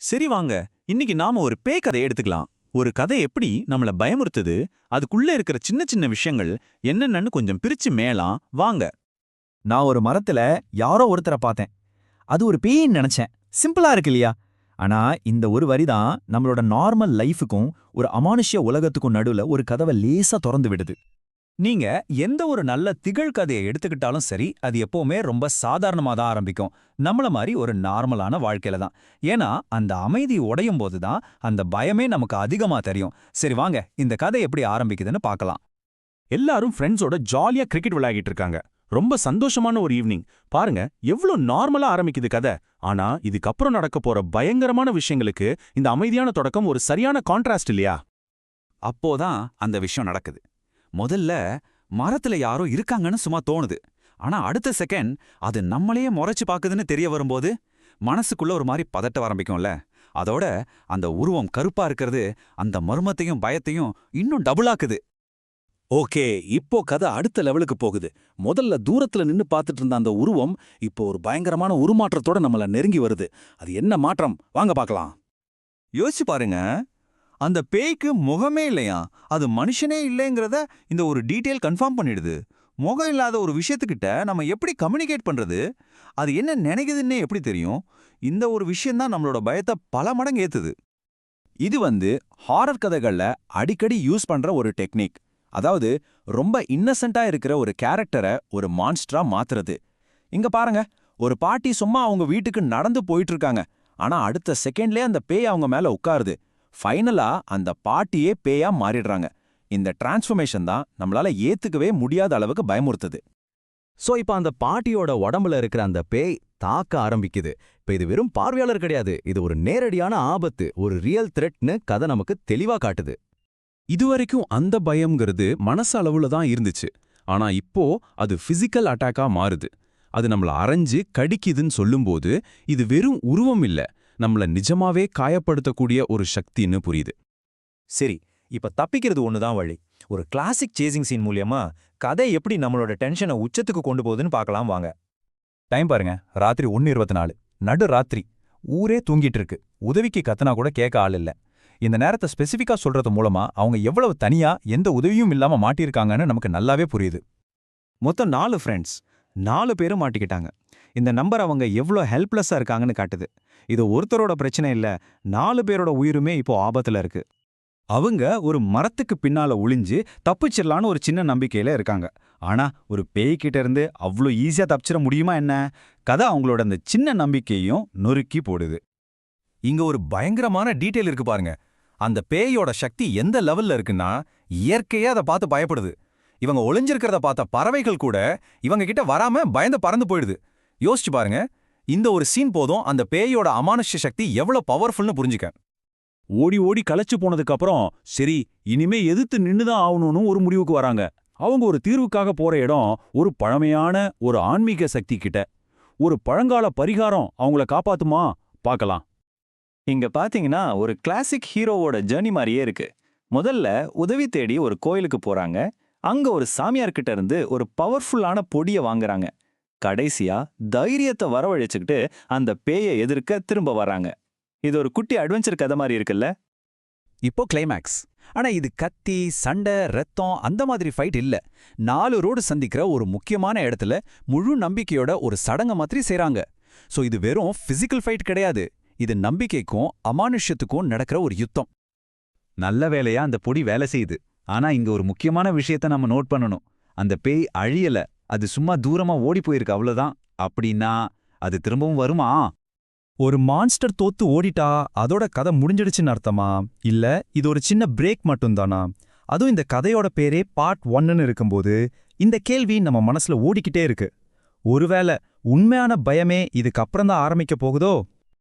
சரி வாங்க, இன்னைக்கு நாம ஒரு பேய் கதையை எடுத்துக்கலாம். ஒரு கதை எப்படி நம்மள பயமுறுத்துது, அதுக்குள்ள இருக்கிற சின்ன சின்ன விஷயங்கள் என்னென்னன்னு கொஞ்சம் பிரிச்சு மேலாம் வாங்க. நான் ஒரு மரத்துல யாரோ ஒருத்தரை பார்த்தேன். அது ஒரு பேயின்னு நினைச்சேன். சிம்பிளா இருக்கு இல்லையா? ஆனா இந்த ஒரு வரி தான் நம்மளோட நார்மல் லைஃபுக்கும் ஒரு அமானுஷ்ய உலகத்துக்கும் நடுவுல ஒரு கதவை லேசா திறந்து விடுது. நீங்க எந்த ஒரு நல்ல திகழ் கதையை எடுத்துக்கிட்டாலும் சரி, அது எப்பவுமே ரொம்ப சாதாரணமா தான் ஆரம்பிக்கும். நம்மள மாதிரி ஒரு நார்மலான வாழ்க்கையில தான். ஏன்னா அந்த அமைதி உடையும் போது தான் அந்த பயமே நமக்கு அதிகமா தெரியும். சரி வாங்க, இந்த கதை எப்படி ஆரம்பிக்குதுன்னு பார்க்கலாம். எல்லாரும் ஃப்ரெண்ட்ஸோட ஜாலியா கிரிக்கெட் விளையாடிட்டு இருக்காங்க. ரொம்ப சந்தோஷமான ஒரு ஈவினிங். பாருங்க எவ்ளோ நார்மலா ஆரம்பிக்குது கதை. ஆனா இதுக்கப்புறம் நடக்க போற பயங்கரமான விஷயங்களுக்கு இந்த அமைதியான தொடக்கம் ஒரு சரியான கான்ட்ராஸ்ட் இல்லையா? அப்போதான் அந்த விஷயம் நடக்குது. முதல்ல மரத்துல யாரோ இருக்காங்கன்னு சும்மா தோணுது. ஆனா அடுத்த செகண்ட் அது நம்மளையே முறைச்சு பாக்குதுன்னு தெரிய வரும்போது மனசுக்குள்ள ஒரு மாதிரி பதட்ட ஆரம்பிக்கும்ல. அதோட அந்த உருவம் கருப்பா இருக்கிறது அந்த மர்மத்தையும் பயத்தையும் இன்னும் டபுளாக்குது. ஓகே, இப்போ கதை அடுத்த லெவலுக்கு போகுது. முதல்ல தூரத்துல நின்னு பார்த்துட்டு இருந்த அந்த உருவம் இப்போ ஒரு பயங்கரமான உருமாற்றத்தோட நம்மள நெருங்கி வருது. அது என்ன மாற்றம்? வாங்க பார்க்கலாம். யோசிச்சு பாருங்க, அந்த பேய்க்கு முகமே இல்லையா? அது மனுஷனே இல்லைங்கிறத இந்த ஒரு டீட்டெயில் கன்ஃபார்ம் பண்ணிடுது. முகம் இல்லாத ஒரு விஷயத்துக்கிட்ட நம்ம எப்படி கம்யூனிகேட் பண்றது? அது என்ன நினைக்குதுன்னே எப்படி தெரியும்? இந்த ஒரு விஷயம்தான் நம்மளோட பயத்தை பல மடங்கு ஏத்துது. இது ஹாரர் கதைகள்ல அடிக்கடி யூஸ் பண்ற ஒரு டெக்னிக். அதாவது ரொம்ப இன்னசென்ட்டா இருக்கிற ஒரு கேரக்டரை ஒரு மான்ஸ்டரா மாத்துறது. இங்க பாருங்க, ஒரு பாட்டி சும்மா அவங்க வீட்டுக்கு நடந்து போயிட்டு இருக்காங்க. ஆனா அடுத்த செகண்ட்லயே அந்த பேய் அவங்க மேல உட்காருது. ஃபைனலா அந்த பாட்டியே பேயா மாறிடுறாங்க. இந்த டிரான்ஸ்ஃபர்மேஷன் தான் நம்மளால ஏத்துக்கவே முடியாத அளவுக்கு பயமுறுத்துது. சோ இப்ப அந்த பாட்டியோட உடம்புல இருக்கிற அந்த பேய் தாக்க ஆரம்பிக்குது. இப்ப இது வெறும் பார்வையாளர் கிடையாது, இது ஒரு நேரடியான ஆபத்து, ஒரு ரியல் த்ரெட்னு கதை நமக்கு தெளிவா காட்டுது. இதுவரைக்கும் அந்த பயம்ங்கிறது மனசு அளவுல தான் இருந்துச்சு. ஆனா இப்போ அது பிசிக்கல் அட்டாக்கா மாறுது. அது நம்மள அரைஞ்சு கடிக்குதுன்னு சொல்லும்போது இது வெறும் உருவம் இல்ல, நம்மள நிஜமாவே காயப்படுத்தக்கூடிய ஒரு சக்தின்னு புரியுது. சரி, இப்ப தப்பிக்கிறது ஒண்ணுதான் வழி. ஒரு கிளாசிக் சேசிங் சீன் மூலியமா கதை எப்படி நம்மளோட டென்ஷனை உச்சத்துக்கு கொண்டு போகுதுன்னு பார்க்கலாம் வாங்க. டைம் பாருங்க, ராத்திரி 1:24, நடு ராத்திரி. ஊரே தூங்கிட்டு இருக்கு. உதவிக்கு கத்துனா கூட கேட்க ஆள் இல்ல. இந்த நேரத்தை ஸ்பெசிஃபிக்கா சொல்றது மூலமா அவங்க எவ்வளவு தனியா எந்த உதவியும் இல்லாம மாட்டியிருக்காங்கன்னு நமக்கு நல்லாவே புரியுது. மொத்தம் 4 ஃப்ரெண்ட்ஸ், 4 பேரும் மாட்டிக்கிட்டாங்க. இந்த நம்பர் அவங்க எவ்வளோ ஹெல்ப்லெஸ்ஸா இருக்காங்கன்னு காட்டுது. இது ஒருத்தரோட பிரச்சனை இல்ல, 4 பேரோட உயிருமே இப்போ ஆபத்துல இருக்கு. அவங்க ஒரு மரத்துக்கு பின்னால ஒளிஞ்சு தப்பிச்சிடலான்னு ஒரு சின்ன நம்பிக்கையில இருக்காங்க. ஆனா ஒரு பேய்கிட்ட இருந்து அவ்வளோ ஈஸியா தப்பிச்சிட முடியுமா என்ன? கதை அவங்களோட அந்த சின்ன நம்பிக்கையும் நொறுக்கி போடுது. இங்க ஒரு பயங்கரமான டீட்டெயில் இருக்கு பாருங்க. அந்த பேயோட சக்தி எந்த லெவல்ல இருக்குன்னா, இயற்கையே அதை பார்த்து பயப்படுது. இவங்க ஒளிஞ்சிருக்கிறத பார்த்த பறவைகள் கூட இவங்க கிட்ட வராம பயந்து பறந்து போயிடுது. யோசிச்சு பாருங்க, இந்த ஒரு சீன் போதும் அந்த பேயோட அமானுஷ்ய சக்தி எவ்வளவு பவர்ஃபுல்னு புரிஞ்சுக்க. ஓடி ஓடி களைச்சு போனதுக்கு அப்புறம் சரி இனிமே எதிர்த்து நின்னுதான் ஆகணும்னு ஒரு முடிவுக்கு வராங்க. அவங்க ஒரு தீர்வுக்காக போற இடம் ஒரு பழமையான ஒரு ஆன்மீக சக்தி கிட்ட. ஒரு பழங்கால பரிகாரம் அவங்கள காப்பாத்துமா? பார்க்கலாம். இங்க பாத்தீங்கன்னா ஒரு கிளாசிக் ஹீரோவோட ஜர்னி மாதிரியே இருக்கு. முதல்ல உதவி தேடி ஒரு கோயிலுக்கு போறாங்க. அங்க ஒரு சாமியார்கிட்ட இருந்து ஒரு பவர்ஃபுல்லான பொடியை வாங்குறாங்க. கடைசியா தைரியத்தை வரவழைச்சுக்கிட்டு அந்த பேயை எதிர்க்க திரும்ப வர்றாங்க. இது ஒரு குட்டி அட்வென்ச்சர் கதை மாதிரி இருக்குல்ல? இப்போ கிளைமேக்ஸ். ஆனா இது கத்தி, சண்டை, ரத்தம் அந்த மாதிரி ஃபைட் இல்ல. 4 ரோடு சந்திக்கிற ஒரு முக்கியமான இடத்துல முழு நம்பிக்கையோட ஒரு சடங்கு மாதிரி செய்றாங்க. சோ இது வெறும் பிசிக்கல் ஃபைட் கிடையாது. இது நம்பிக்கைக்கும் அமானுஷ்யத்துக்கும் நடக்கிற ஒரு யுத்தம். நல்ல வேலையா அந்த பொடி வேலை செய்யுது. ஆனா இங்க ஒரு முக்கியமான விஷயத்த நம்ம நோட் பண்ணணும். அந்த பேய் அழியல, அது சும்மா தூரமா ஓடி போயிருக்கு, அவ்வளவுதான். அப்படின்னா அது திரும்பவும் வருமா? ஒரு மான்ஸ்டர் தோத்து ஓடிட்டா அதோட கதை முடிஞ்சிடுச்சுன்னு அர்த்தமா? இல்ல இது ஒரு சின்ன பிரேக் மட்டும்தானா? அதுவும் இந்த கதையோட பேரே பார்ட் 1ன்னு இருக்கும்போது இந்த கேள்வி நம்ம மனசுல ஓடிக்கிட்டே இருக்கு. ஒருவேளை உண்மையான பயமே இதுக்கப்புறம் தான் ஆரம்பிக்க போகுதோ?